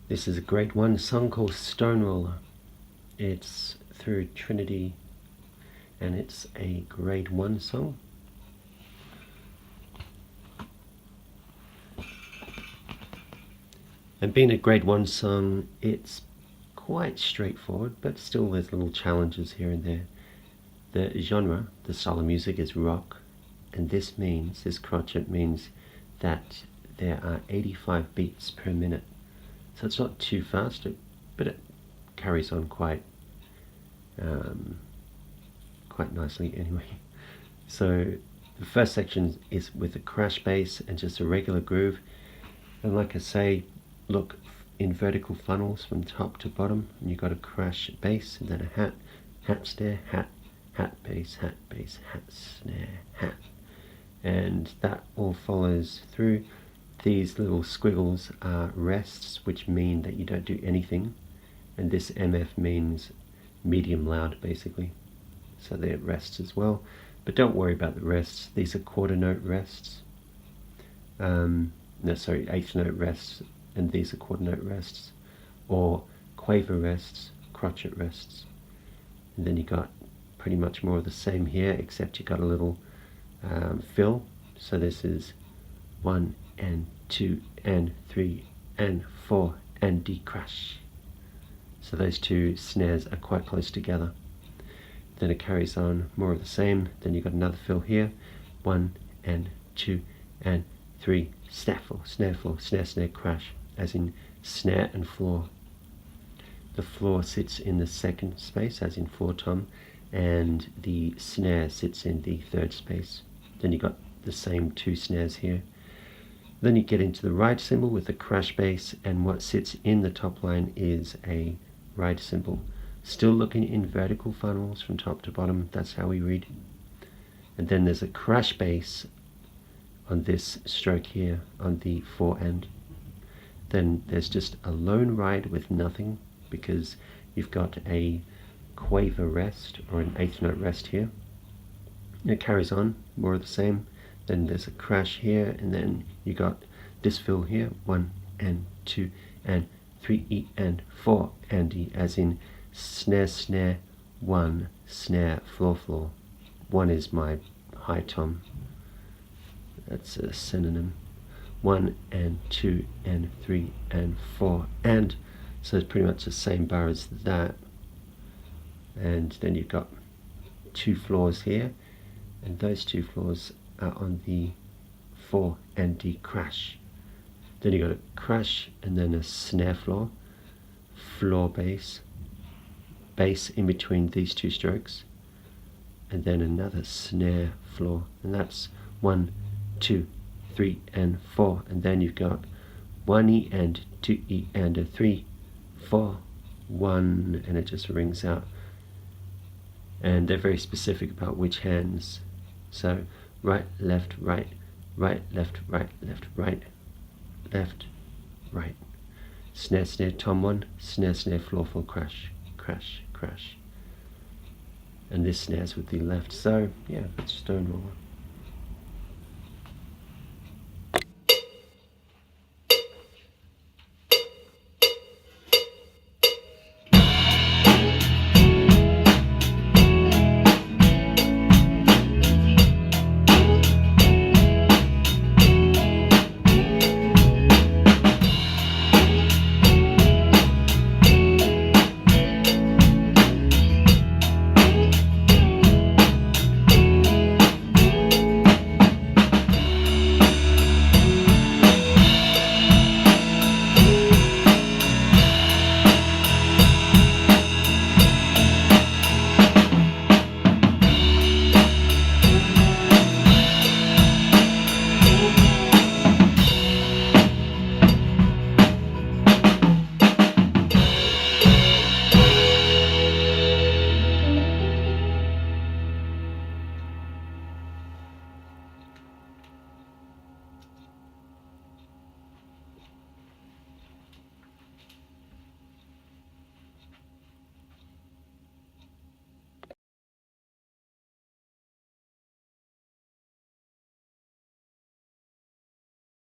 This is a grade 1 song called Stoneroller. It's through Trinity and it's a grade 1 song. And being a grade 1 song, it's quite straightforward, but still there's little challenges here and there. The genre, the style of music, is rock, and this crotchet means that there are 85 beats per minute. So it's not too fast, but it carries on quite nicely anyway. So the first section is with a crash bass and just a regular groove. And like I say, look in vertical funnels from top to bottom, and you've got a crash bass and then a hat snare, hat bass, hat snare, hat. And that all follows through. These little squiggles are rests, which mean that you don't do anything, and this MF means medium loud basically, so they're rests as well. But don't worry about the rests, these are quarter note rests, eighth note rests, and these are quarter note rests, or quaver rests, crotchet rests. And then you got pretty much more of the same here, except you got a little fill. So this is 1 and 2 and 3 and 4 and D crash. So those two snares are quite close together. Then it carries on more of the same. Then you've got another fill here, 1 and 2 and 3, snare floor, snare crash, as in snare and floor. The floor sits in the second space, as in floor tom, and the snare sits in the third space. Then you got the same two snares here. Then you get into the ride cymbal with the crash bass, and what sits in the top line is a ride cymbal. Still looking in vertical funnels from top to bottom, that's how we read. And then there's a crash bass on this stroke here on the 4 end. Then there's just a lone ride with nothing, because you've got a quaver rest or an eighth note rest here. And it carries on, more of the same. Then there's a crash here, and then you got this fill here, 1 and 2 and 3 E and 4 and E, as in snare 1, snare floor. 1 is my high tom, that's a synonym. 1 and 2 and 3 and 4 and, so it's pretty much the same bar as that. And then you've got 2 floors here, and those 2 floors are on the 4 and D crash. Then you got a crash and then a snare floor bass in between these 2 strokes, and then another snare floor, and that's 1, 2, 3 and 4, and then you've got 1 E and 2 E and a 3, 4, 1, and it just rings out. And they're very specific about which hands. So right, left, right, right, left, right, left, right, left, right. Snare, tom 1, snare, floor, crash, crash, crash. And this snares with the left. So yeah, it's Stoneroller.